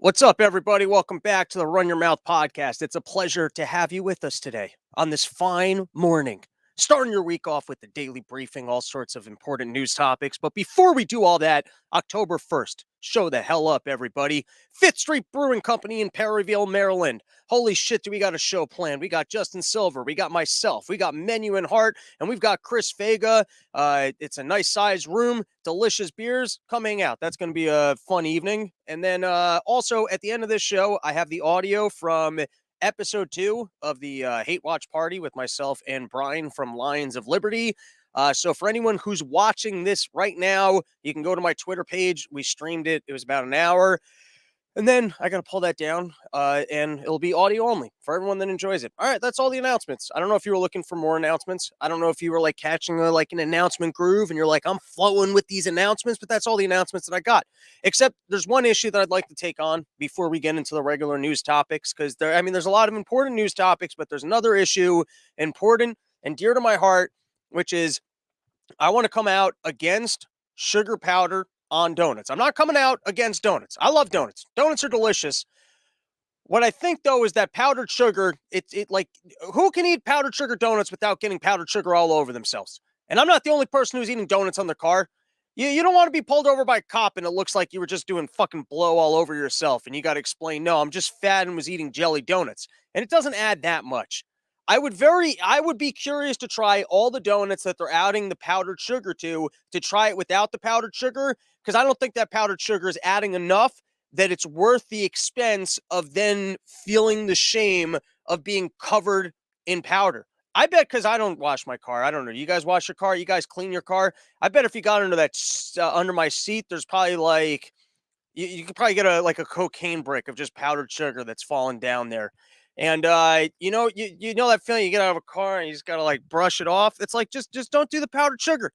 What's up, everybody? Welcome back to the Run Your Mouth podcast. It's a pleasure to have you with us today on this fine morning. Starting your week off with the daily briefing, all sorts of important news topics. But before we do all that, October 1st, show the hell up, everybody. Fifth Street Brewing Company in Perryville, Maryland. Holy shit, do we got a show planned? We got Justin Silver, we got myself, we got Menu and Heart, and we've got Chris Vega. It's a nice size room, delicious beers. Come hang out. That's going to be a fun evening. And then also at the end of this show, I have the audio from episode 2 of the Hate Watch Party with myself and Brian from Lions of Liberty. So for anyone who's watching this right now, you can go to my Twitter page. We streamed it. It was about an hour. And then I got to pull that down, and it'll be audio only for everyone that enjoys it. All right, that's all the announcements. I don't know if you were looking for more announcements. I don't know if you were like catching an announcement groove and you're like, I'm flowing with these announcements, but that's all the announcements that I got. Except there's one issue that I'd like to take on before we get into the regular news topics, because there's a lot of important news topics, but there's another issue important and dear to my heart, which is I want to come out against sugar powder on donuts. I'm not coming out against donuts. I love donuts. Donuts are delicious. What I think though is that powdered sugar, who can eat powdered sugar donuts without getting powdered sugar all over themselves? And I'm not the only person who's eating donuts on their car. You don't want to be pulled over by a cop and it looks like you were just doing fucking blow all over yourself and you got to explain, no, I'm just fat and was eating jelly donuts. And it doesn't add that much. I would be curious to try all the donuts that they're adding the powdered sugar to try it without the powdered sugar, because I don't think that powdered sugar is adding enough that it's worth the expense of then feeling the shame of being covered in powder. I bet, because I don't wash my car. I don't know. You guys wash your car? You guys clean your car? I bet if you got under that under my seat, there's probably like you could probably get a cocaine brick of just powdered sugar that's fallen down there. And you know that feeling you get out of a car and you just gotta like brush it off. It's like just don't do the powdered sugar.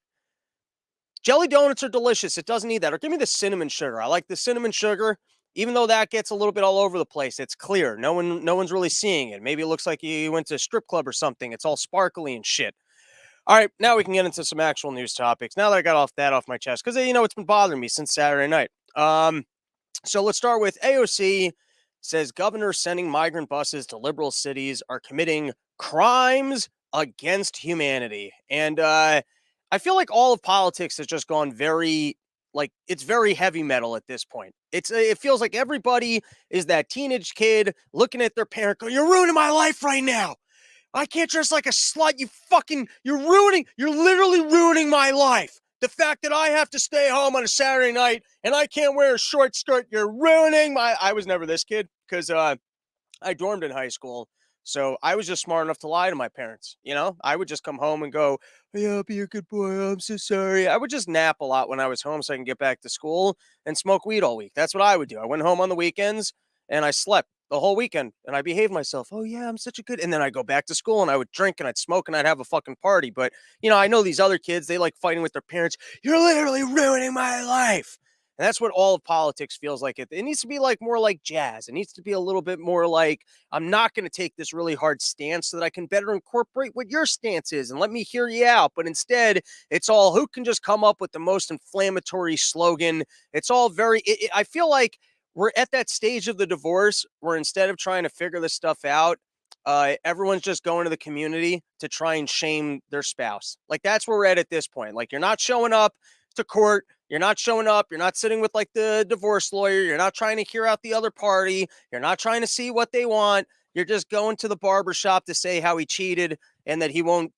Jelly donuts are delicious. It doesn't need that. Or give me the cinnamon sugar. I like the cinnamon sugar, even though that gets a little bit all over the place. It's clear. No one's really seeing it. Maybe it looks like you went to a strip club or something. It's all sparkly and shit. All right, now we can get into some actual news topics. Now that I got off my chest, because it's been bothering me since Saturday night. So let's start with AOC says governors sending migrant buses to liberal cities are committing crimes against humanity. And I feel like all of politics has just gone it's very heavy metal at this point. It feels like everybody is that teenage kid looking at their parent going, you're ruining my life right now. I can't dress like a slut. You're literally ruining my life. The fact that I have to stay home on a Saturday night and I can't wear a short skirt, you're ruining I was never this kid because I dormed in high school. So I was just smart enough to lie to my parents. I would just come home and go, yeah, I'll be a good boy. I'm so sorry. I would just nap a lot when I was home so I can get back to school and smoke weed all week. That's what I would do. I went home on the weekends and I slept the whole weekend and I behaved myself. Oh yeah, I'm such a good. And then I go back to school and I would drink and I'd smoke and I'd have a fucking party. But I know these other kids, they like fighting with their parents. You're literally ruining my life. And that's what all of politics feels like. It needs to be like more like jazz. It needs to be a little bit more like, I'm not going to take this really hard stance so that I can better incorporate what your stance is and let me hear you out. But instead, it's all who can just come up with the most inflammatory slogan. It's all I feel like we're at that stage of the divorce where instead of trying to figure this stuff out, everyone's just going to the community to try and shame their spouse. Like that's where we're at this point. Like you're not showing up to court. You're not showing up. You're not sitting with like the divorce lawyer. You're not trying to hear out the other party. You're not trying to see what they want. You're just going to the barber shop to say how he cheated and that he won't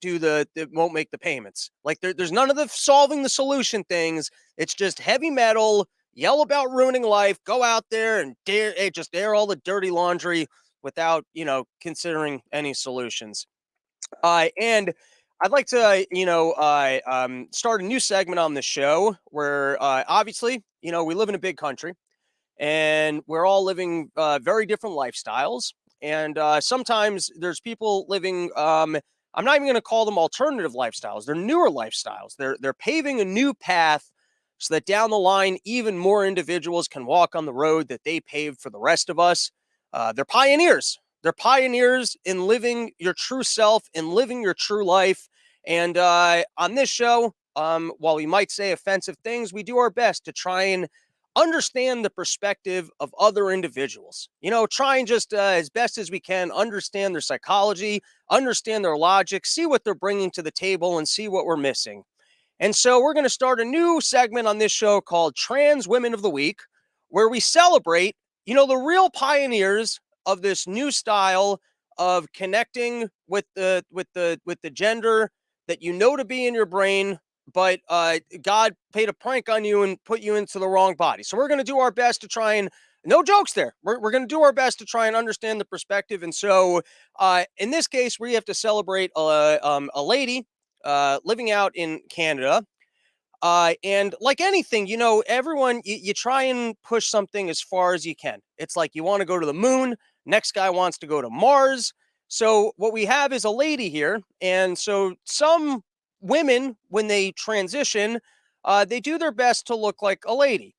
won't make the payments. Like there's none of the solving the solution things. It's just heavy metal, yell about ruining life, go out there and just air all the dirty laundry without, considering any solutions. And I'd like to, start a new segment on the show where obviously, we live in a big country and we're all living very different lifestyles. And sometimes there's people living, I'm not even going to call them alternative lifestyles. They're newer lifestyles. They're paving a new path so that down the line, even more individuals can walk on the road that they paved for the rest of us. They're pioneers. They're pioneers in living your true self, in living your true life. And on this show, while we might say offensive things, we do our best to try and understand the perspective of other individuals. Try and just as best as we can understand their psychology, understand their logic, see what they're bringing to the table, and see what we're missing. And so we're going to start a new segment on this show called Trans Women of the Week, where we celebrate, the real pioneers of this new style of connecting with the gender that to be in your brain, but God played a prank on you and put you into the wrong body. So we're going to do our best to try and no jokes there. We're going to do our best to try and understand the perspective. And so in this case, we have to celebrate a lady living out in Canada. And like anything, everyone, you try and push something as far as you can. It's like you want to go to the moon. Next guy wants to go to Mars. So what we have is a lady here. And so some women, when they transition, they do their best to look like a lady.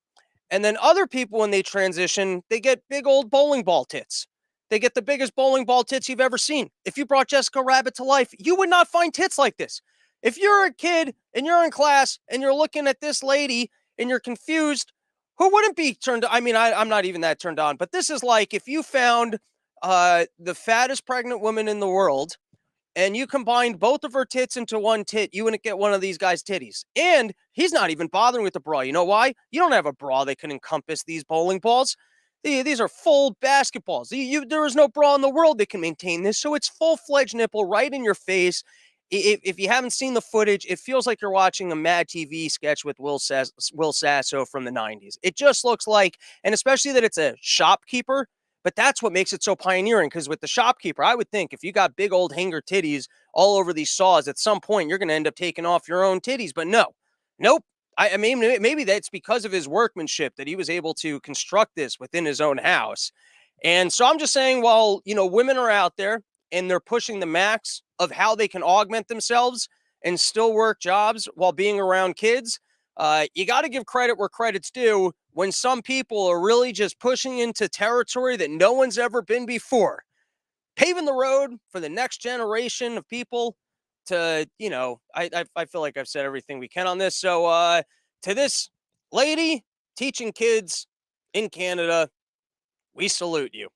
And then other people, when they transition, they get big old bowling ball tits. They get the biggest bowling ball tits you've ever seen. If you brought Jessica Rabbit to life, you would not find tits like this. If you're a kid and you're in class and you're looking at this lady and you're confused, who wouldn't be turned on? I mean, I'm not even that turned on, but this is like if you found the fattest pregnant woman in the world and you combined both of her tits into one tit, you wouldn't get one of these guys' titties. And he's not even bothering with the bra. You know why? You don't have a bra that can encompass these bowling balls. These are full basketballs. There is no bra in the world that can maintain this. So it's full-fledged nipple right in your face. If you haven't seen the footage, it feels like you're watching a Mad TV sketch with Will Sasso from the 90s. It just looks like, and especially that it's a shopkeeper, but that's what makes it so pioneering, because with the shopkeeper, I would think if you got big old hanger titties all over these saws, at some point you're going to end up taking off your own titties. But no, nope. I mean, maybe that's because of his workmanship that he was able to construct this within his own house. And so I'm just saying, while, women are out there and they're pushing the max of how they can augment themselves and still work jobs while being around kids, you got to give credit where credit's due when some people are really just pushing into territory that no one's ever been before, paving the road for the next generation of people to, I feel like I've said everything we can on this. So to this lady teaching kids in Canada, we salute you.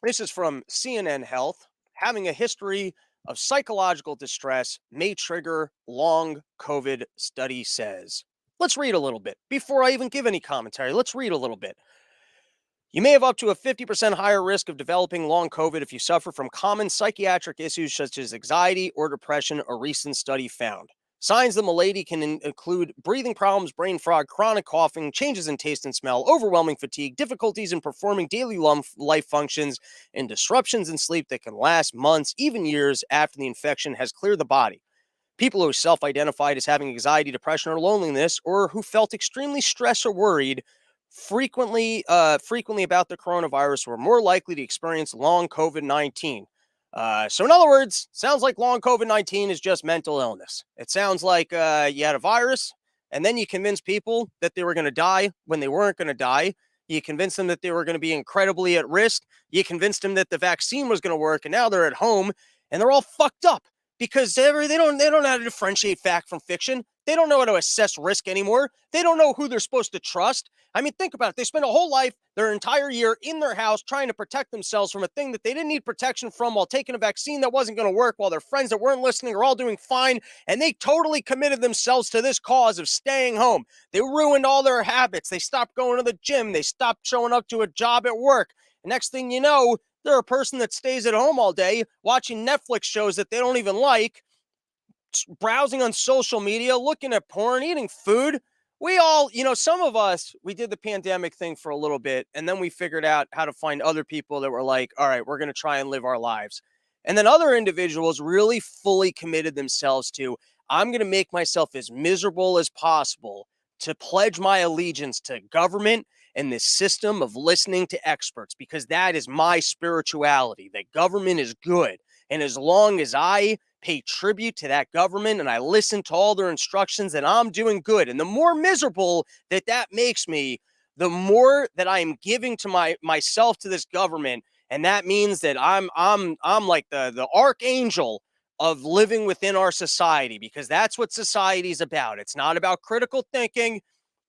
This is from CNN Health. Having a history of psychological distress may trigger long COVID, study says. Let's read a little bit. Before I even give any commentary, let's read a little bit. You may have up to a 50% higher risk of developing long COVID if you suffer from common psychiatric issues such as anxiety or depression, a recent study found. Signs the malady can include breathing problems, brain fog, chronic coughing, changes in taste and smell, overwhelming fatigue, difficulties in performing daily life functions, and disruptions in sleep that can last months, even years after the infection has cleared the body. People who self-identified as having anxiety, depression, or loneliness, or who felt extremely stressed or worried frequently about the coronavirus were more likely to experience long COVID-19. So in other words, sounds like long COVID-19 is just mental illness. It sounds like you had a virus, and then you convinced people that they were going to die when they weren't going to die. You convinced them that they were going to be incredibly at risk. You convinced them that the vaccine was going to work, and now they're at home, and they're all fucked up because they don't know how to differentiate fact from fiction. They don't know how to assess risk anymore. They don't know who they're supposed to trust. I mean, think about it. They spent a whole life, their entire year in their house trying to protect themselves from a thing that they didn't need protection from while taking a vaccine that wasn't going to work, while their friends that weren't listening are all doing fine. And they totally committed themselves to this cause of staying home. They ruined all their habits. They stopped going to the gym. They stopped showing up to a job at work. And next thing you know, they're a person that stays at home all day watching Netflix shows that they don't even like, browsing on social media, looking at porn, eating food. We all, some of us, we did the pandemic thing for a little bit, and then we figured out how to find other people that were like, all right, we're going to try and live our lives. And then other individuals really fully committed themselves to, I'm going to make myself as miserable as possible to pledge my allegiance to government and this system of listening to experts, because that is my spirituality, that government is good. And as long as I pay tribute to that government and I listen to all their instructions, and I'm doing good. And the more miserable that makes me, the more that I am giving to myself to this government. And that means that I'm like the archangel of living within our society, because that's what society is about. It's not about critical thinking.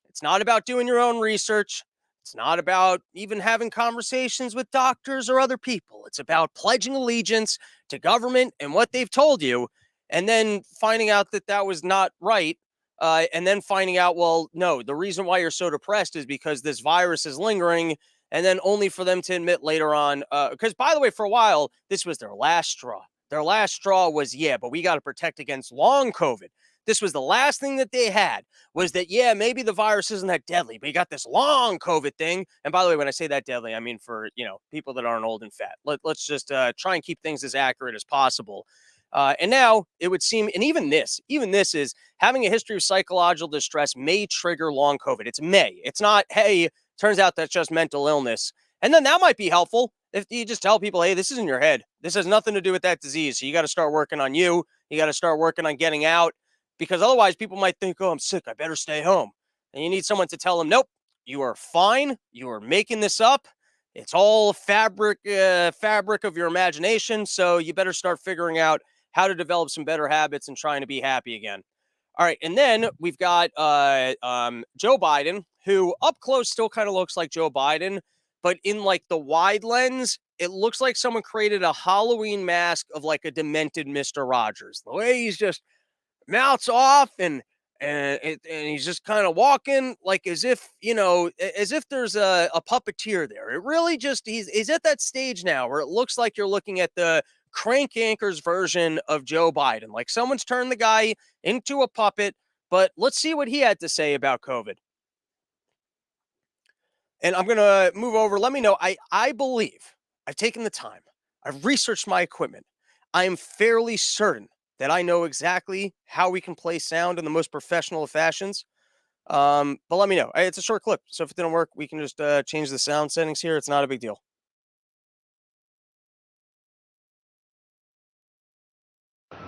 It's not about doing your own research. It's not about even having conversations with doctors or other people. It's about pledging allegiance to government and what they've told you, and then finding out that that was not right. And then finding out, well, no, the reason why you're so depressed is because this virus is lingering. And then only for them to admit later on, because by the way, for a while, this was their last straw. Their last straw was, yeah, but we got to protect against long COVID. This was the last thing that they had was that, yeah, maybe the virus isn't that deadly, but you got this long COVID thing. And by the way, when I say that deadly, I mean for, people that aren't old and fat. Let's just try and keep things as accurate as possible. And now it would seem, and even this is having a history of psychological distress may trigger long COVID. It's may. It's not, hey, turns out that's just mental illness. And then that might be helpful if you just tell people, hey, this is in your head. This has nothing to do with that disease. So you got to start working on you. You got to start working on getting out because otherwise people might think, oh, I'm sick. I better stay home. And you need someone to tell them, nope, you are fine. You are making this up. It's all fabric of your imagination. So you better start figuring out how to develop some better habits and trying to be happy again. All right. And then we've got Joe Biden, who up close still kind of looks like Joe Biden, but in like the wide lens, it looks like someone created a Halloween mask of like a demented Mr. Rogers. The way he's just mouth's off and he's just kind of walking like as if as if there's a puppeteer there. It really just he's at that stage now where it looks like you're looking at the crank anchors version of Joe Biden, like someone's turned the guy into a puppet. But let's see what he had to say about COVID. And I'm gonna move over. Let me know. I believe I've taken the time, I've researched my equipment. I am fairly certain that I know exactly how we can play sound in the most professional of fashions. But let me know. It's a short clip, so if it didn't work, we can just change the sound settings here. It's not a big deal.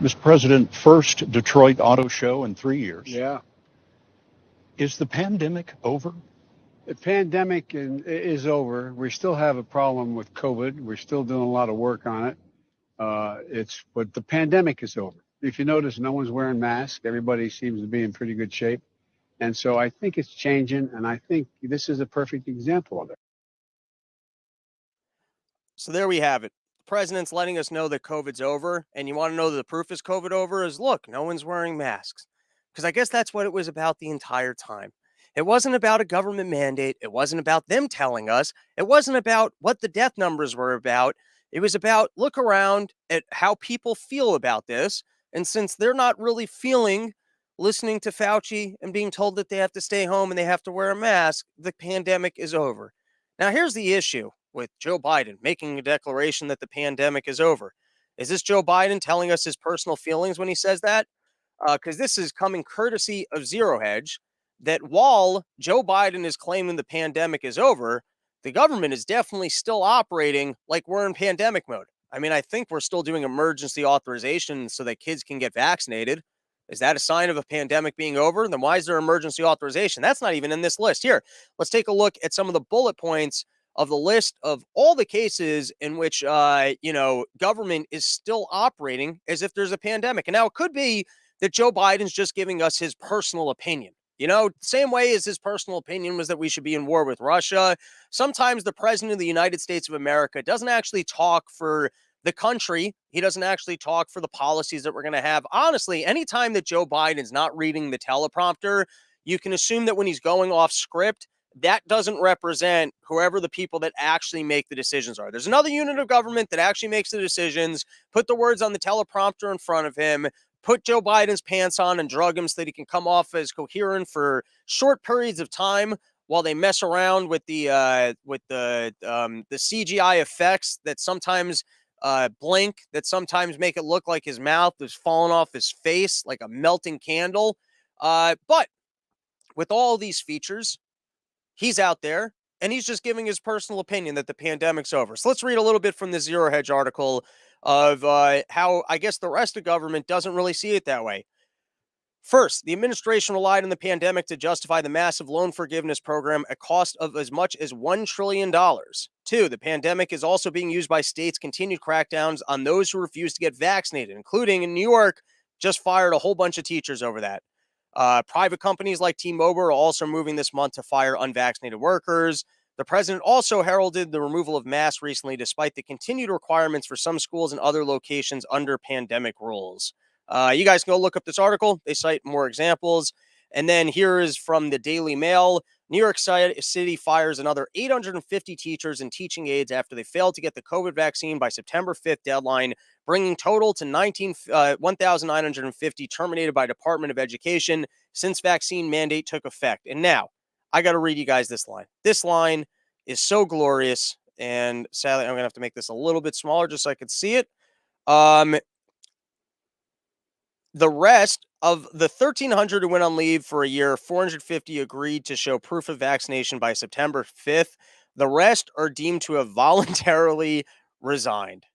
Mr. President, first Detroit Auto Show in 3 years. Yeah. Is the pandemic over? The pandemic is over. We still have a problem with COVID. We're still doing a lot of work on it. But the pandemic is over. If you notice, no one's wearing masks. Everybody seems to be in pretty good shape. And so I think it's changing. And I think this is a perfect example of it. So there we have it. The president's letting us know that COVID's over. And you want to know that the proof is COVID over is look, no one's wearing masks. Because I guess that's what it was about the entire time. It wasn't about a government mandate. It wasn't about them telling us. It wasn't about what the death numbers were about. It was about look around at how people feel about this. And since they're not really feeling listening to Fauci and being told that they have to stay home and they have to wear a mask, the pandemic is over. Now, here's the issue with Joe Biden making a declaration that the pandemic is over. Is this Joe Biden telling us his personal feelings when he says that? Because this is coming courtesy of Zero Hedge, that while Joe Biden is claiming the pandemic is over, the government is definitely still operating like we're in pandemic mode. I mean, I think we're still doing emergency authorization so that kids can get vaccinated. Is that a sign of a pandemic being over? Then why is there emergency authorization? That's not even in this list. Here, let's take a look at some of the bullet points of the list of all the cases in which, government is still operating as if there's a pandemic. And now it could be that Joe Biden's just giving us his personal opinion. Same way as his personal opinion was that we should be in war with Russia. Sometimes the president of the United States of America doesn't actually talk for the country. He doesn't actually talk for the policies that we're going to have. Honestly, anytime that Joe Biden's not reading the teleprompter, you can assume that when he's going off script, that doesn't represent whoever the people that actually make the decisions are. There's another unit of government that actually makes the decisions, put the words on the teleprompter in front of him, put Joe Biden's pants on and drug him so that he can come off as coherent for short periods of time while they mess around with the CGI effects that sometimes blink, that sometimes make it look like his mouth is falling off his face like a melting candle. But with all these features, he's out there and he's just giving his personal opinion that the pandemic's over. So let's read a little bit from the Zero Hedge article of how I guess the rest of government doesn't really see it that way. First, the administration relied on the pandemic to justify the massive loan forgiveness program at cost of as much as $1 trillion. Two, the pandemic is also being used by states' continued crackdowns on those who refuse to get vaccinated, including in New York, just fired a whole bunch of teachers over that. Private companies like T-Mobile are also moving this month to fire unvaccinated workers. The president also heralded the removal of masks recently, despite the continued requirements for some schools and other locations under pandemic rules. You guys can go look up this article. They cite more examples. And then here is from the Daily Mail. New York City fires another 850 teachers and teaching aides after they failed to get the COVID vaccine by September 5th deadline, bringing total to 1,950 terminated by Department of Education since vaccine mandate took effect. And now, I got to read you guys this line. This line is so glorious, and sadly, I'm going to have to make this a little bit smaller just so I could see it. The rest of the 1,300 who went on leave for a year, 450 agreed to show proof of vaccination by September 5th. The rest are deemed to have voluntarily resigned.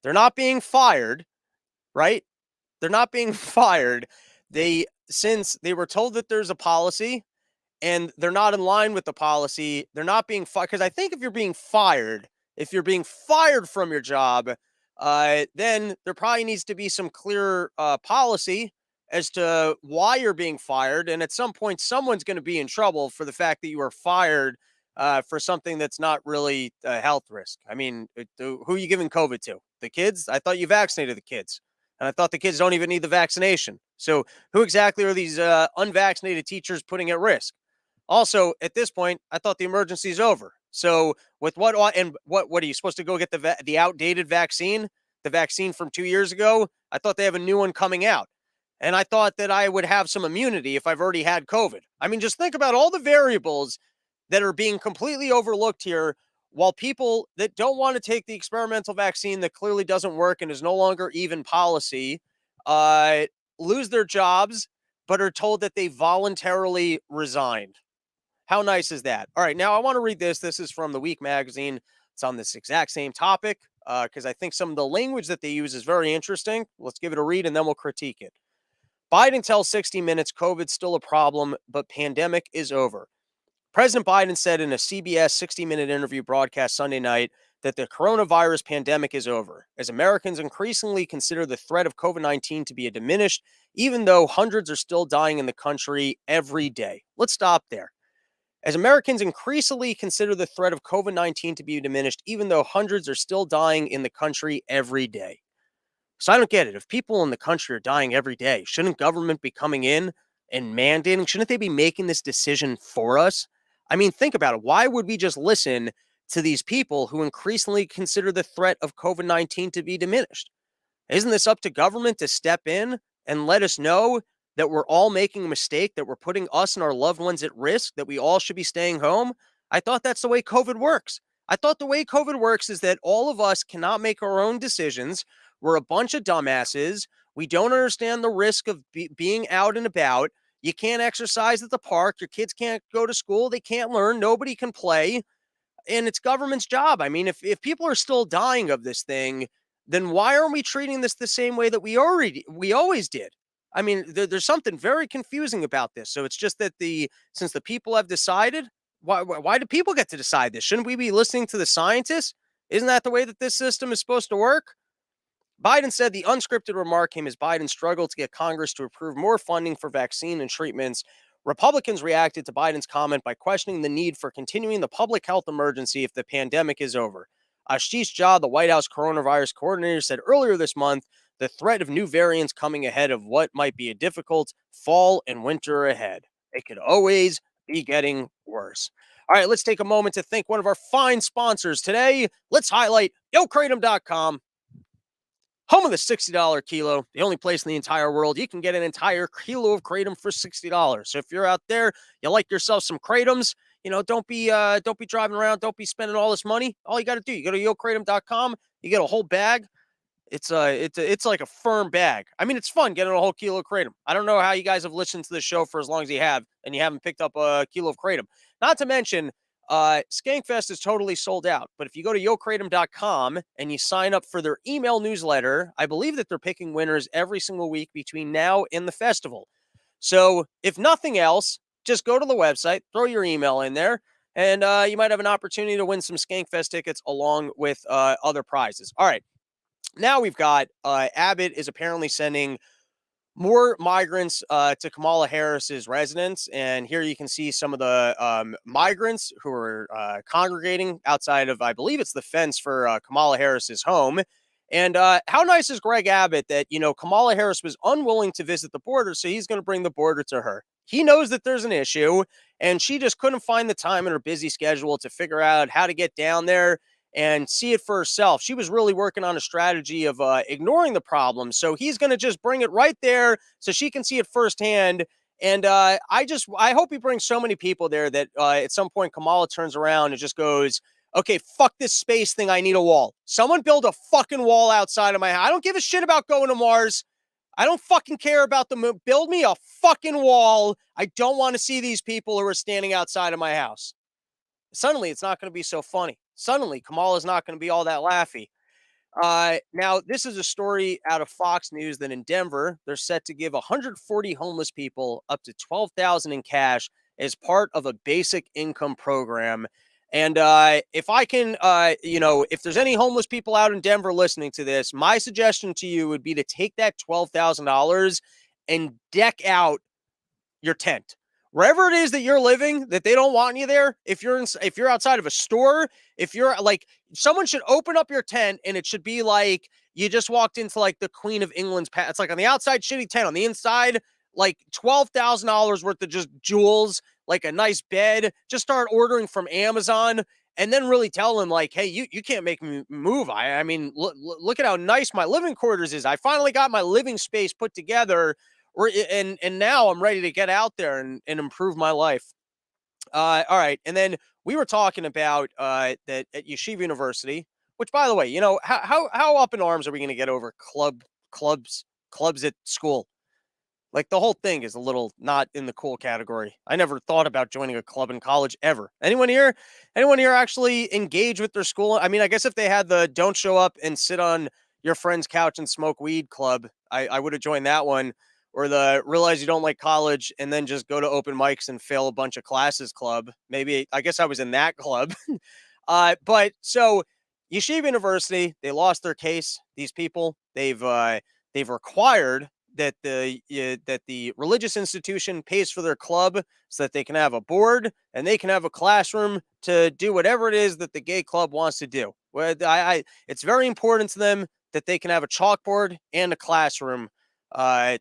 They're not being fired, right? They're not being fired. Since they were told that there's a policy and they're not in line with the policy, they're not being fired. Because I think if you're being fired from your job, then there probably needs to be some clear policy as to why you're being fired. And at some point, someone's going to be in trouble for the fact that you were fired for something that's not really a health risk. I mean, who are you giving COVID to? The kids? I thought you vaccinated the kids. And I thought the kids don't even need the vaccination. So who exactly are these unvaccinated teachers putting at risk? Also, at this point, I thought the emergency is over. So with what are you supposed to go get the outdated vaccine? The vaccine from 2 years ago? I thought they have a new one coming out. And I thought that I would have some immunity if I've already had COVID. I mean, just think about all the variables that are being completely overlooked here, while people that don't want to take the experimental vaccine that clearly doesn't work and is no longer even policy lose their jobs, but are told that they voluntarily resigned. How nice is that? All right, now I want to read this. This is from The Week magazine. It's on this exact same topic because I think some of the language that they use is very interesting. Let's give it a read and then we'll critique it. Biden tells 60 Minutes COVID's still a problem, but pandemic is over. President Biden said in a CBS 60-minute interview broadcast Sunday night that the coronavirus pandemic is over, as Americans increasingly consider the threat of COVID-19 to be a diminished, even though hundreds are still dying in the country every day. Let's stop there. As Americans increasingly consider the threat of COVID-19 to be diminished, even though hundreds are still dying in the country every day. So I don't get it. If people in the country are dying every day, shouldn't government be coming in and mandating? Shouldn't they be making this decision for us? I mean, think about it. Why would we just listen to these people who increasingly consider the threat of COVID-19 to be diminished? Isn't this up to government to step in and let us know that we're all making a mistake, that we're putting us and our loved ones at risk, that we all should be staying home? I thought that's the way COVID works. I thought the way COVID works is that all of us cannot make our own decisions. We're a bunch of dumbasses. We don't understand the risk of being out and about. You can't exercise at the park. Your kids can't go to school. They can't learn. Nobody can play. And it's government's job. I mean, if people are still dying of this thing, then why aren't we treating this the same way that we always did? I mean, there's something very confusing about this. So it's just that since the people have decided, why do people get to decide this? Shouldn't we be listening to the scientists? Isn't that the way that this system is supposed to work? Biden said the unscripted remark came as Biden struggled to get Congress to approve more funding for vaccine and treatments. Republicans reacted to Biden's comment by questioning the need for continuing the public health emergency if the pandemic is over. Ashish Jha, the White House coronavirus coordinator, said earlier this month the threat of new variants coming ahead of what might be a difficult fall and winter ahead. It could always be getting worse. All right, let's take a moment to thank one of our fine sponsors today. Let's highlight YoKratom.com. Home of the $60 kilo, the only place in the entire world you can get an entire kilo of kratom for $60. So if you're out there, you like yourself some kratoms, don't be driving around, don't be spending all this money. All you got to do, you go to YoKratom.com, you get a whole bag. It's like a firm bag. I mean, it's fun getting a whole kilo of kratom. I don't know how you guys have listened to the show for as long as you have, and you haven't picked up a kilo of kratom. Not to mention, Skankfest is totally sold out. But if you go to YoKratom.com and you sign up for their email newsletter, I believe that they're picking winners every single week between now and the festival. So if nothing else, just go to the website, throw your email in there, and you might have an opportunity to win some Skankfest tickets along with other prizes. All right. Now we've got Abbott is apparently sending More migrants to Kamala Harris's residence. And here you can see some of the migrants who are congregating outside of, I believe it's the fence for Kamala Harris's home. And how nice is Greg Abbott that, Kamala Harris was unwilling to visit the border, so he's going to bring the border to her. He knows that there's an issue, and she just couldn't find the time in her busy schedule to figure out how to get down there and see it for herself. She was really working on a strategy of ignoring the problem. So he's going to just bring it right there so she can see it firsthand. And I hope he brings so many people there that at some point Kamala turns around and just goes, okay, fuck this space thing. I need a wall. Someone build a fucking wall outside of my house. I don't give a shit about going to Mars. I don't fucking care about the moon. Build me a fucking wall. I don't want to see these people who are standing outside of my house. Suddenly, it's not going to be so funny. Suddenly, Kamala's not going to be all that laughy. Now, this is a story out of Fox News that in Denver, they're set to give 140 homeless people up to $12,000 in cash as part of a basic income program. And if I can, if there's any homeless people out in Denver listening to this, my suggestion to you would be to take that $12,000 and deck out your tent. Wherever it is that you're living, that they don't want you there. If you're outside of a store, if you're like, someone should open up your tent and it should be like you just walked into like the Queen of England's palace. It's like on the outside, shitty tent. On the inside, like $12,000 worth of just jewels, like a nice bed. Just start ordering from Amazon and then really tell them like, hey, you can't make me move. I mean, look at how nice my living quarters is. I finally got my living space put together. And now I'm ready to get out there and improve my life. All right. And then we were talking about that at Yeshiva University, which, by the way, how up in arms are we going to get over clubs at school? Like the whole thing is a little not in the cool category. I never thought about joining a club in college ever. Anyone here actually engage with their school? I mean, I guess if they had the don't show up and sit on your friend's couch and smoke weed club, I would have joined that one. Or the realize you don't like college and then just go to open mics and fail a bunch of classes club. Maybe, I guess I was in that club. But so Yeshiva University, they lost their case. These people, they've required that the religious institution pays for their club so that they can have a board and they can have a classroom to do whatever it is that the gay club wants to do. Well, it's very important to them that they can have a chalkboard and a classroom. I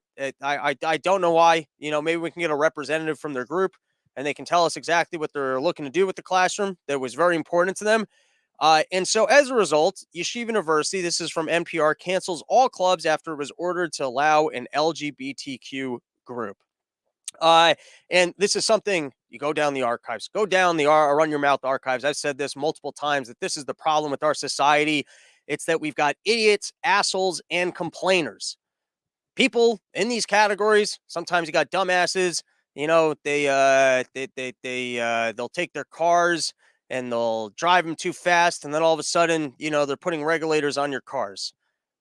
don't know why. Maybe we can get a representative from their group and they can tell us exactly what they're looking to do with the classroom. That was very important to them. And so as a result, Yeshiva University, this is from NPR, cancels all clubs after it was ordered to allow an LGBTQ group. And this is something you go down the archives, Run Your Mouth archives. I've said this multiple times that this is the problem with our society. It's that we've got idiots, assholes, and complainers. People in these categories, sometimes you got dumbasses, they'll take their cars and they'll drive them too fast. And then all of a sudden, they're putting regulators on your cars,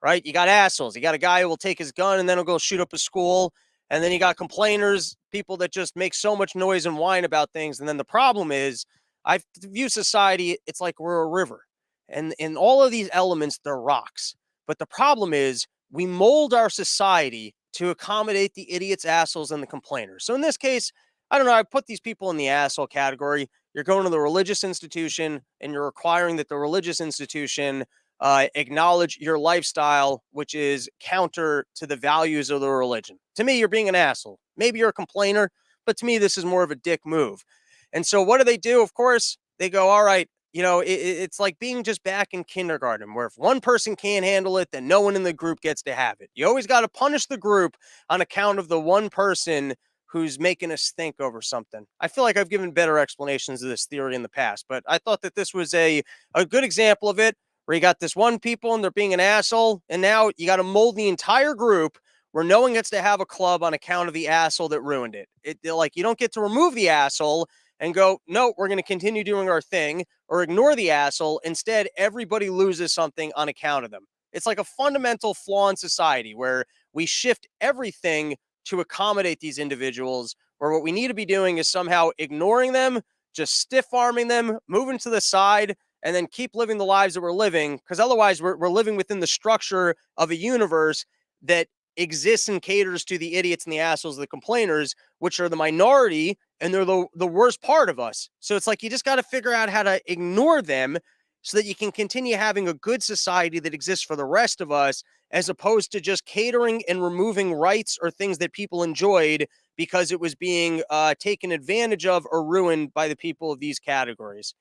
right? You got assholes. You got a guy who will take his gun and then he'll go shoot up a school. And then you got complainers, people that just make so much noise and whine about things. And then the problem is I view society, it's like we're a river. And in all of these elements, they're rocks. But the problem is, we mold our society to accommodate the idiots, assholes, and the complainers. So in this case, I don't know, I put these people in the asshole category. You're going to the religious institution and you're requiring that the religious institution acknowledge your lifestyle, which is counter to the values of the religion. To me, you're being an asshole. Maybe you're a complainer, but to me, this is more of a dick move. And so what do? Of course, they go, all right, it's like being just back in kindergarten, where if one person can't handle it, then no one in the group gets to have it. You always got to punish the group on account of the one person who's making us think over something. I feel like I've given better explanations of this theory in the past, but I thought that this was a good example of it, where you got this one people and they're being an asshole, and now you got to mold the entire group where no one gets to have a club on account of the asshole that ruined it. Like, you don't get to remove the asshole and go, no, we're going to continue doing our thing, or ignore the asshole. Instead, everybody loses something on account of them. It's like a fundamental flaw in society where we shift everything to accommodate these individuals, where what we need to be doing is somehow ignoring them, just stiff-arming them, moving to the side, and then keep living the lives that we're living, because otherwise we're living within the structure of a universe that exists and caters to the idiots and the assholes, the complainers, which are the minority, and they're the worst part of us. So it's like you just got to figure out how to ignore them so that you can continue having a good society that exists for the rest of us, as opposed to just catering and removing rights or things that people enjoyed because it was being taken advantage of or ruined by the people of these categories.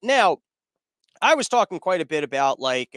Now, I was talking quite a bit about like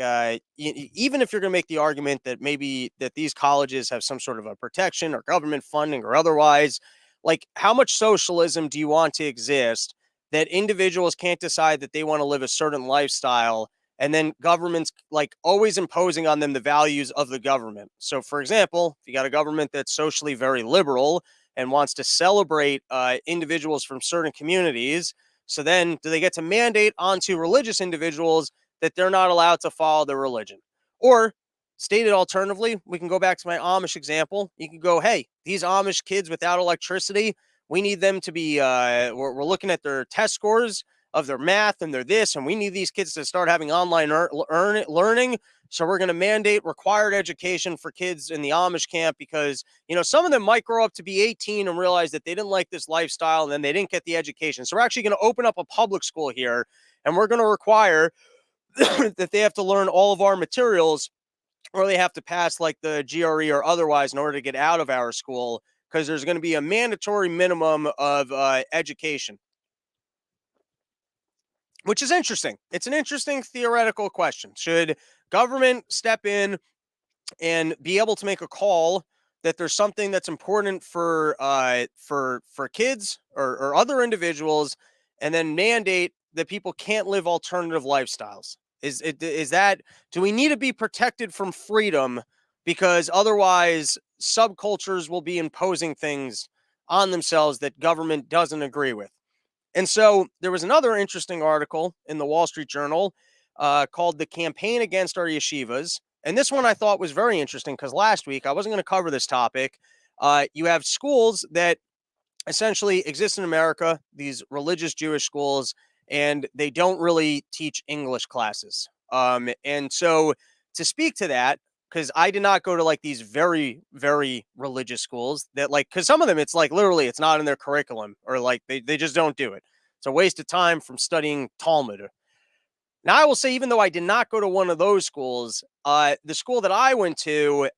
even if you're going to make the argument that maybe that these colleges have some sort of a protection or government funding or otherwise, like how much socialism do you want to exist that individuals can't decide that they want to live a certain lifestyle and then governments like always imposing on them the values of the government. So for example, if you got a government that's socially very liberal and wants to celebrate individuals from certain communities, so then do they get to mandate onto religious individuals that they're not allowed to follow their religion? Or stated alternatively, we can go back to my Amish example. You can go, hey, these Amish kids without electricity, we need them to be, we're looking at their test scores of their math and their this, and we need these kids to start having online learning. So we're going to mandate required education for kids in the Amish camp because, some of them might grow up to be 18 and realize that they didn't like this lifestyle and then they didn't get the education. So we're actually going to open up a public school here and we're going to require that they have to learn all of our materials or they have to pass like the GRE or otherwise in order to get out of our school because there's going to be a mandatory minimum of education, which is interesting. It's an interesting theoretical question. Should government step in and be able to make a call that there's something that's important for kids or other individuals, and then mandate that people can't live alternative lifestyles? Is that, do we need to be protected from freedom because otherwise subcultures will be imposing things on themselves that government doesn't agree with? And so there was another interesting article in the Wall Street Journal called "The Campaign Against Our Yeshivas." And this one I thought was very interesting because last week I wasn't going to cover this topic. You have schools that essentially exist in America, these religious Jewish schools, and they don't really teach English classes. And so to speak to that, because I did not go to like these very, very religious schools that like, because some of them it's like literally it's not in their curriculum or like they just don't do it. It's a waste of time from studying Talmud. Now, I will say, even though I did not go to one of those schools, the school that I went to,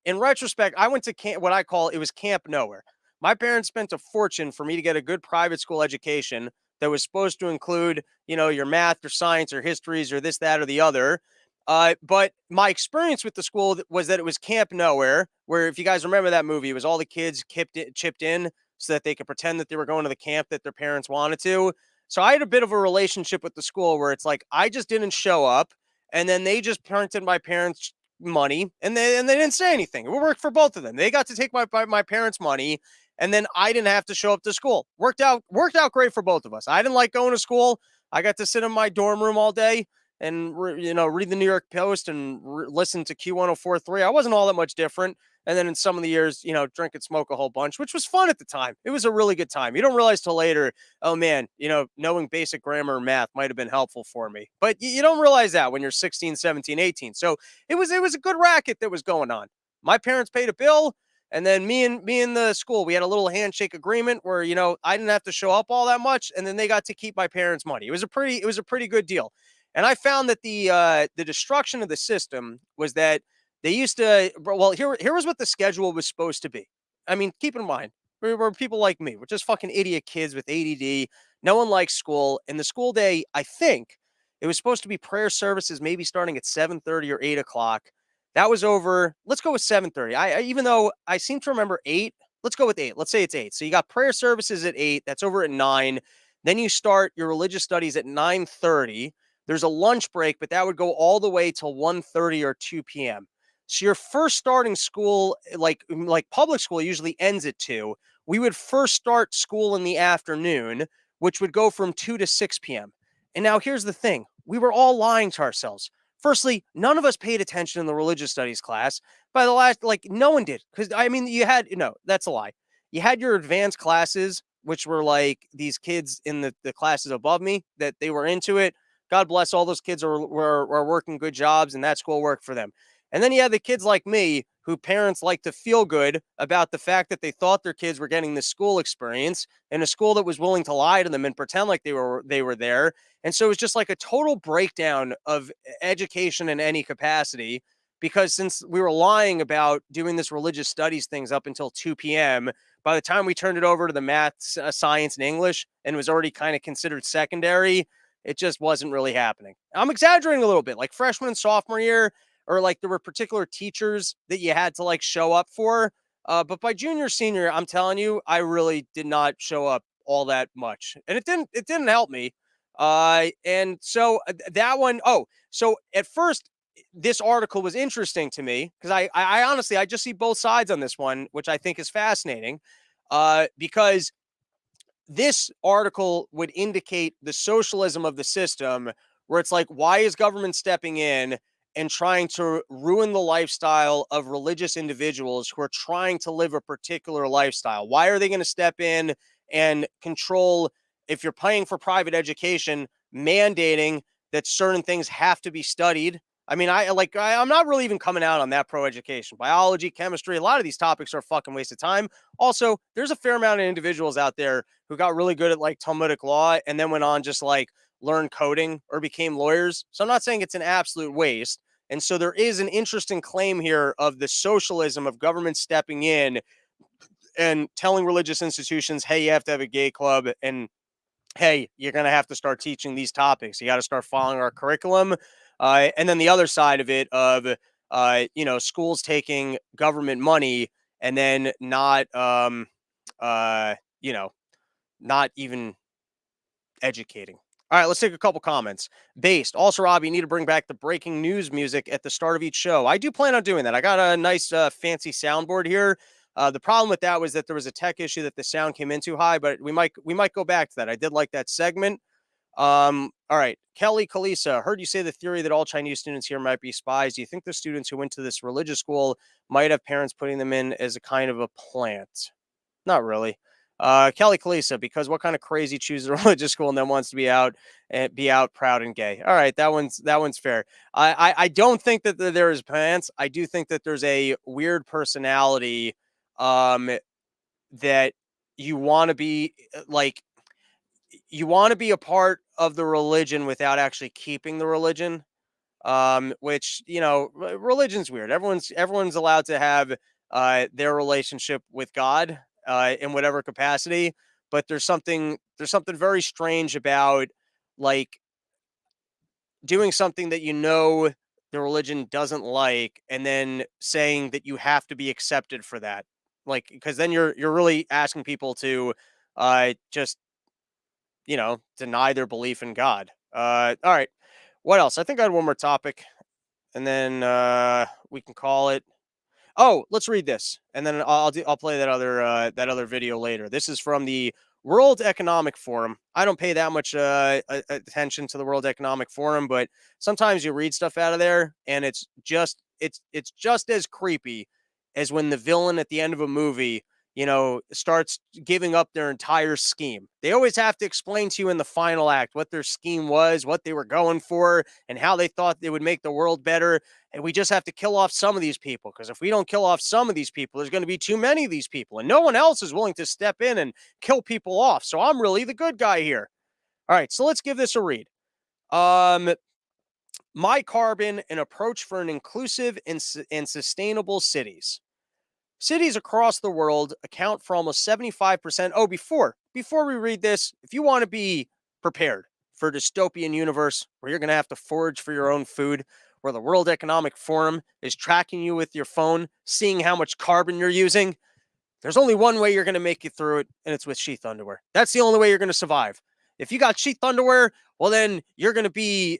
in retrospect, I went to what I call it was Camp Nowhere. My parents spent a fortune for me to get a good private school education that was supposed to include, your math or science or histories or this, that, or the other. But my experience with the school was that it was Camp Nowhere, where if you guys remember that movie, it was all the kids chipped in so that they could pretend that they were going to the camp that their parents wanted to. So I had a bit of a relationship with the school where it's like I just didn't show up, and then they just printed my parents' money, and they didn't say anything. It worked for both of them. They got to take my parents' money, and then I didn't have to show up to school. Worked out great for both of us. I didn't like going to school. I got to sit in my dorm room all day and read the New York Post and listen to Q1043. I wasn't all that much different. And then in some of the years, drink and smoke a whole bunch, which was fun at the time. It was a really good time. You don't realize till later, oh man, knowing basic grammar and math might have been helpful for me. But you don't realize that when you're 16, 17, 18. So it was a good racket that was going on. My parents paid a bill. And then me and the school, we had a little handshake agreement where, I didn't have to show up all that much. And then they got to keep my parents' money. It was a pretty good deal. And I found that the destruction of the system was that they used to, well, here was what the schedule was supposed to be. I mean, keep in mind, we're people like me. We're just fucking idiot kids with ADD. No one likes school. And the school day, I think, it was supposed to be prayer services maybe starting at 7:30 or 8 o'clock. That was over. Let's go with 7:30. Even though I seem to remember 8, let's go with 8. Let's say it's 8. So you got prayer services at 8. That's over at 9. Then you start your religious studies at 9:30. There's a lunch break, but that would go all the way till 1:30 or 2 p.m. So your first starting school, like public school, usually ends at 2. We would first start school in the afternoon, which would go from 2 to 6 p.m. And now here's the thing. We were all lying to ourselves. Firstly, none of us paid attention in the religious studies class. By the last, no one did. Because, you had, no, that's a lie. You had your advanced classes, which were like these kids in the classes above me, that they were into it. God bless all those kids are working good jobs, and that school worked for them. And then you have the kids like me, who parents like to feel good about the fact that they thought their kids were getting this school experience in a school that was willing to lie to them and pretend like they were there. And so it was just like a total breakdown of education in any capacity, because since we were lying about doing this religious studies things up until 2 p.m., by the time we turned it over to the maths, science, and English, and it was already kind of considered secondary, it just wasn't really happening. I'm exaggerating a little bit. Like freshman and sophomore year, or like there were particular teachers that you had to like show up for. But by junior, senior, I'm telling you, I really did not show up all that much, and it didn't help me. And so that one, oh, so at first this article was interesting to me because I honestly I just see both sides on this one, which I think is fascinating. Because this article would indicate the socialism of the system, where it's like, why is government stepping in and trying to ruin the lifestyle of religious individuals who are trying to live a particular lifestyle? Why are they going to step in and control, if you're paying for private education, mandating that certain things have to be studied? I mean, I'm not really even coming out on that pro education. Biology, chemistry, a lot of these topics are a fucking waste of time. Also, there's a fair amount of individuals out there who got really good at like Talmudic law and then went on just like learn coding or became lawyers. So I'm not saying it's an absolute waste. And so there is an interesting claim here of the socialism of government stepping in and telling religious institutions, hey, you have to have a gay club, and hey, you're going to have to start teaching these topics. You got to start following our curriculum. And then the other side of it of, schools taking government money and then not, not even educating. All right, let's take a couple comments. Based. Also, Rob, you need to bring back the breaking news music at the start of each show. I do plan on doing that. I got a nice fancy soundboard here. The problem with that was that there was a tech issue that the sound came in too high, but we might go back to that. I did like that segment. All right. Kelly Kalisa, heard you say the theory that all Chinese students here might be spies. Do you think the students who went to this religious school might have parents putting them in as a kind of a plant? Not really. Kelly Kalisa, because what kind of crazy chooses a religious school and then wants to be out proud and gay? All right, that one's fair. I don't think that there is plants. I do think that there's a weird personality, that you want to be like you want to be a part of the religion without actually keeping the religion. Which, religion's weird. Everyone's allowed to have their relationship with God in whatever capacity, but there's something very strange about like doing something that the religion doesn't like, and then saying that you have to be accepted for that. Like, because then you're really asking people to just deny their belief in God. All right. What else? I think I had one more topic, and then we can call it. Oh, let's read this, and then I'll play that other video later. This is from the World Economic Forum. I don't pay that much attention to the World Economic Forum, but sometimes you read stuff out of there, and it's just as creepy as when the villain at the end of a movie, starts giving up their entire scheme. They always have to explain to you in the final act what their scheme was, what they were going for, and how they thought they would make the world better. And we just have to kill off some of these people, because if we don't kill off some of these people, there's going to be too many of these people, and no one else is willing to step in and kill people off. So I'm really the good guy here. All right, so let's give this a read. My Carbon, an approach for an inclusive and sustainable cities. Cities across the world account for almost 75%. Oh, before we read this, if you want to be prepared for a dystopian universe where you're going to have to forage for your own food, where the World Economic Forum is tracking you with your phone, seeing how much carbon you're using, there's only one way you're going to make it through it, and it's with sheath underwear. That's the only way you're going to survive. If you got sheath underwear, well, then you're going to be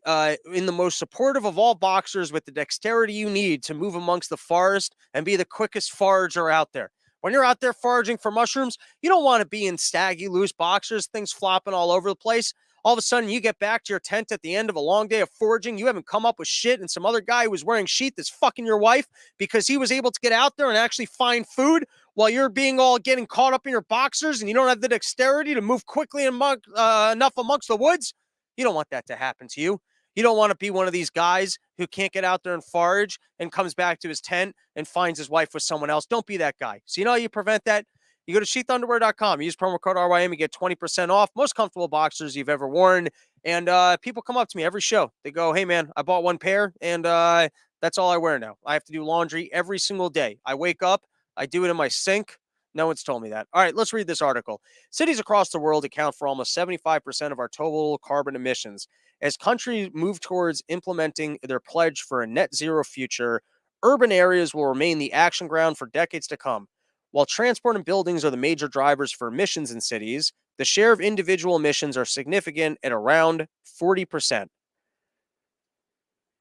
in the most supportive of all boxers, with the dexterity you need to move amongst the forest and be the quickest forager out there. When you're out there foraging for mushrooms, you don't want to be in staggy, loose boxers, things flopping all over the place. All of a sudden, you get back to your tent at the end of a long day of foraging. You haven't come up with shit, and some other guy who was wearing sheath is fucking your wife because he was able to get out there and actually find food, while you're getting caught up in your boxers, and you don't have the dexterity to move quickly enough amongst the woods. You don't want that to happen to you. You don't want to be one of these guys who can't get out there and forage and comes back to his tent and finds his wife with someone else. Don't be that guy. So you know how you prevent that? You go to sheathunderwear.com. Use promo code RYM. You get 20% off. Most comfortable boxers you've ever worn. And people come up to me every show. They go, hey, man, I bought one pair, and that's all I wear now. I have to do laundry every single day. I wake up. I do it in my sink. No one's told me that. All right, let's read this article. Cities across the world account for almost 75% of our total carbon emissions. As countries move towards implementing their pledge for a net zero future, urban areas will remain the action ground for decades to come. While transport and buildings are the major drivers for emissions in cities, the share of individual emissions are significant at around 40%.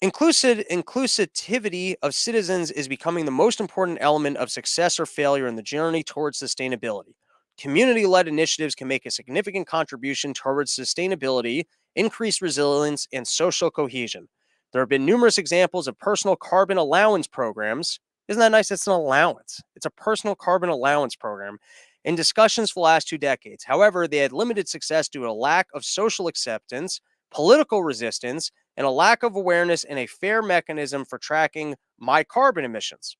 Inclusivity of citizens is becoming the most important element of success or failure in the journey towards sustainability. Community-led initiatives can make a significant contribution towards sustainability, increased resilience, and social cohesion. There have been numerous examples of personal carbon allowance programs. Isn't that nice? It's an allowance. It's a personal carbon allowance program in discussions for the last 2 decades. However, they had limited success due to a lack of social acceptance, political resistance, and a lack of awareness and a fair mechanism for tracking my carbon emissions.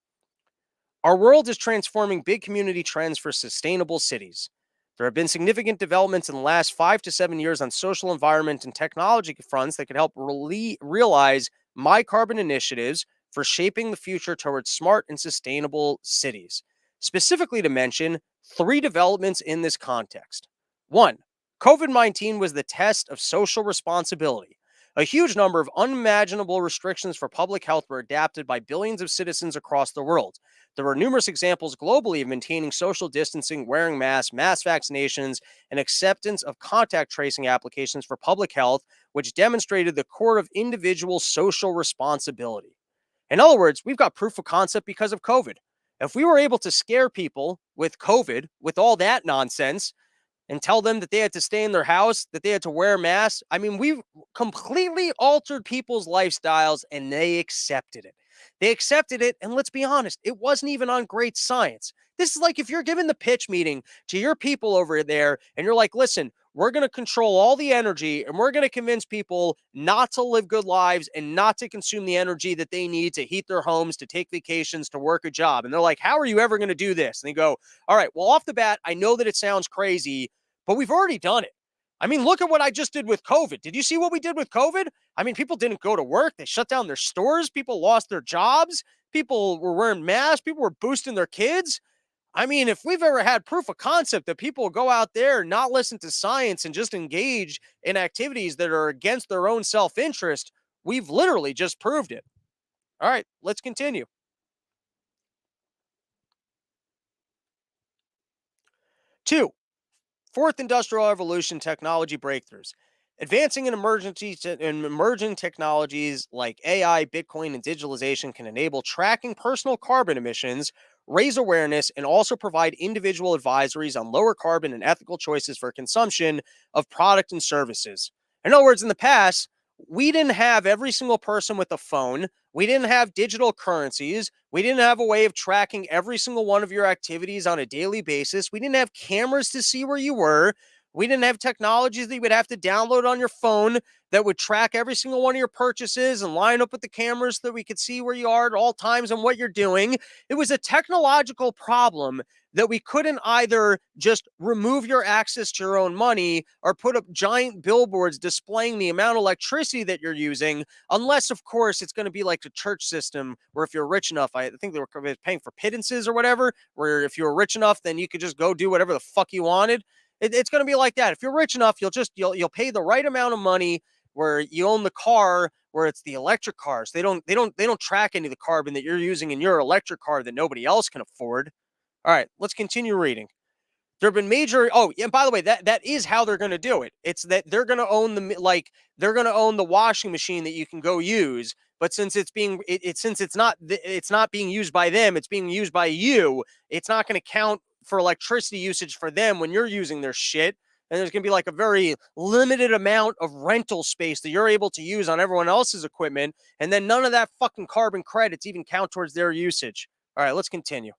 Our world is transforming big community trends for sustainable cities. There have been significant developments in the last 5 to 7 years on social, environment, and technology fronts that could help realize my carbon initiatives for shaping the future towards smart and sustainable cities. Specifically, to mention 3 developments in this context. 1. COVID-19 was the test of social responsibility. A huge number of unimaginable restrictions for public health were adapted by billions of citizens across the world. There were numerous examples globally of maintaining social distancing, wearing masks, mass vaccinations, and acceptance of contact tracing applications for public health, which demonstrated the core of individual social responsibility. In other words, we've got proof of concept because of COVID. If we were able to scare people with COVID, with all that nonsense, and tell them that they had to stay in their house, that they had to wear masks. I mean, we've completely altered people's lifestyles and they accepted it. They accepted it. And let's be honest, it wasn't even on great science. This is like if you're giving the pitch meeting to your people over there and you're like, listen, we're going to control all the energy and we're going to convince people not to live good lives and not to consume the energy that they need to heat their homes, to take vacations, to work a job. And they're like, how are you ever going to do this? And they go, all right, well, off the bat, I know that it sounds crazy, but we've already done it. I mean, look at what I just did with COVID. Did you see what we did with COVID? I mean, people didn't go to work. They shut down their stores. People lost their jobs. People were wearing masks. People were boosting their kids. I mean, if we've ever had proof of concept that people go out there and not listen to science and just engage in activities that are against their own self-interest, we've literally just proved it. All right, let's continue. 2. Fourth industrial revolution technology breakthroughs. Advancing in emerging technologies like AI, Bitcoin, and digitalization can enable tracking personal carbon emissions, raise awareness, and also provide individual advisories on lower carbon and ethical choices for consumption of product and services. In other words, in the past, we didn't have every single person with a phone. We didn't have digital currencies. We didn't have a way of tracking every single one of your activities on a daily basis. We didn't have cameras to see where you were. We didn't have technologies that you would have to download on your phone that would track every single one of your purchases and line up with the cameras so that we could see where you are at all times and what you're doing. It was a technological problem that we couldn't either just remove your access to your own money or put up giant billboards displaying the amount of electricity that you're using, unless, of course, it's going to be like the church system where if you're rich enough, I think they were paying for pittances or whatever, where if you were rich enough, then you could just go do whatever the fuck you wanted. It's going to be like that. If you're rich enough, you'll pay the right amount of money where you own the car, where it's the electric cars. They don't track any of the carbon that you're using in your electric car that nobody else can afford. All right, let's continue reading. There have been major. Oh, and by the way, that is how they're going to do it. It's that they're going to own they're going to own the washing machine that you can go use. But since it's not being used by them, it's being used by you. It's not going to count for electricity usage for them when you're using their shit. And there's going to be like a very limited amount of rental space that you're able to use on everyone else's equipment. And then none of that fucking carbon credits even count towards their usage. All right, let's continue.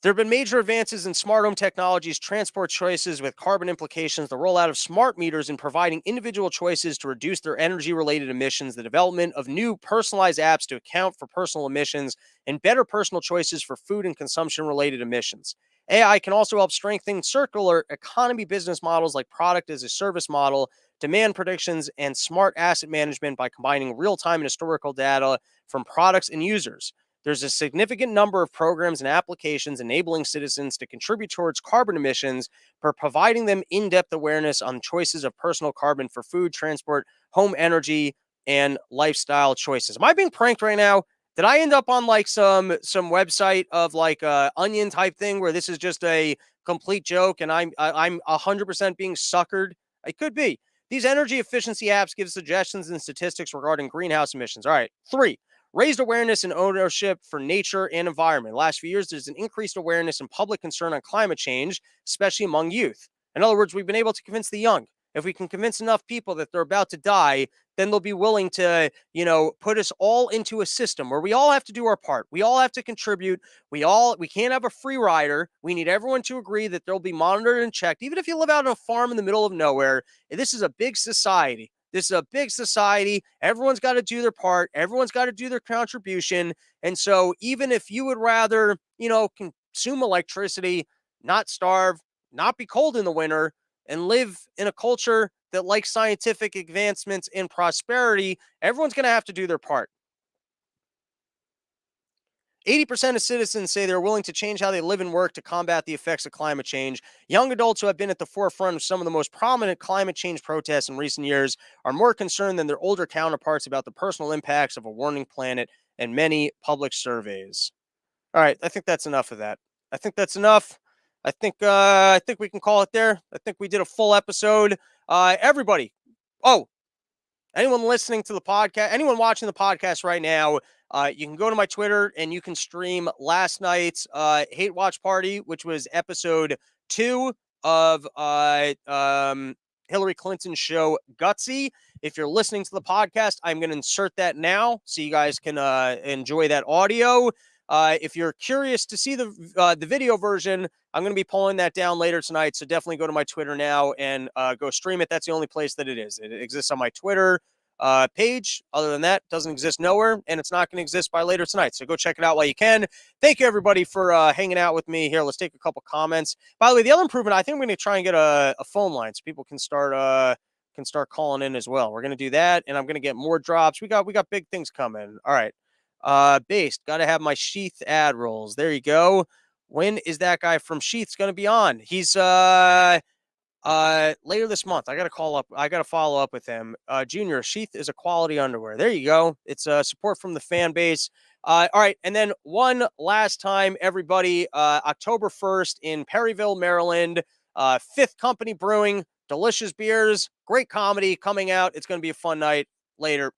There have been major advances in smart home technologies, transport choices with carbon implications, the rollout of smart meters, and providing individual choices to reduce their energy-related emissions, the development of new personalized apps to account for personal emissions, and better personal choices for food and consumption-related emissions. AI can also help strengthen circular economy business models like product as a service model, demand predictions, and smart asset management by combining real-time and historical data from products and users. There's a significant number of programs and applications enabling citizens to contribute towards carbon emissions by providing them in-depth awareness on choices of personal carbon for food, transport, home energy, and lifestyle choices. Am I being pranked right now? Did I end up on like some website of like a onion type thing where this is just a complete joke and I'm 100% being suckered? It could be. These energy efficiency apps give suggestions and statistics regarding greenhouse emissions. All right, 3, raised awareness and ownership for nature and environment. Last few years, there's an increased awareness and public concern on climate change, especially among youth. In other words, we've been able to convince the young. If we can convince enough people that they're about to die, then they'll be willing to, put us all into a system where we all have to do our part. We all have to contribute. We can't have a free rider. We need everyone to agree that they'll be monitored and checked. Even if you live out on a farm in the middle of nowhere, this is a big society. This is a big society. Everyone's got to do their part. Everyone's got to do their contribution. And so even if you would rather, consume electricity, not starve, not be cold in the winter, and live in a culture that likes scientific advancements and prosperity, everyone's going to have to do their part. 80% of citizens say they're willing to change how they live and work to combat the effects of climate change. Young adults who have been at the forefront of some of the most prominent climate change protests in recent years are more concerned than their older counterparts about the personal impacts of a warming planet and many public surveys. All right, I think that's enough of that. I think that's enough. I think we can call it there. I think we did a full episode. Everybody. Oh, anyone listening to the podcast, anyone watching the podcast right now, you can go to my Twitter and you can stream last night's Hate Watch Party, which was episode 2 of Hillary Clinton's show Gutsy. If you're listening to the podcast, I'm going to insert that now so you guys can enjoy that audio. If you're curious to see the video version, I'm going to be pulling that down later tonight. So definitely go to my Twitter now and go stream it. That's the only place that it is. It exists on my Twitter page. Other than that, doesn't exist nowhere, and it's not going to exist by later tonight. So go check it out while you can. Thank you, everybody, for hanging out with me here. Let's take a couple comments. By the way, the other improvement, I think I'm going to try and get a phone line so people can start calling in as well. We're going to do that, and I'm going to get more drops. We got big things coming. All right. Based, got to have my Sheath ad rolls. There you go. When is that guy from Sheath's going to be on? He's later this month. I got to follow up with him. Junior, Sheath is a quality underwear. There you go. It's support from the fan base. All right, and then one last time, everybody, October 1st in Perryville, Maryland, Fifth Company Brewing, delicious beers, great comedy coming out. It's going to be a fun night. Later.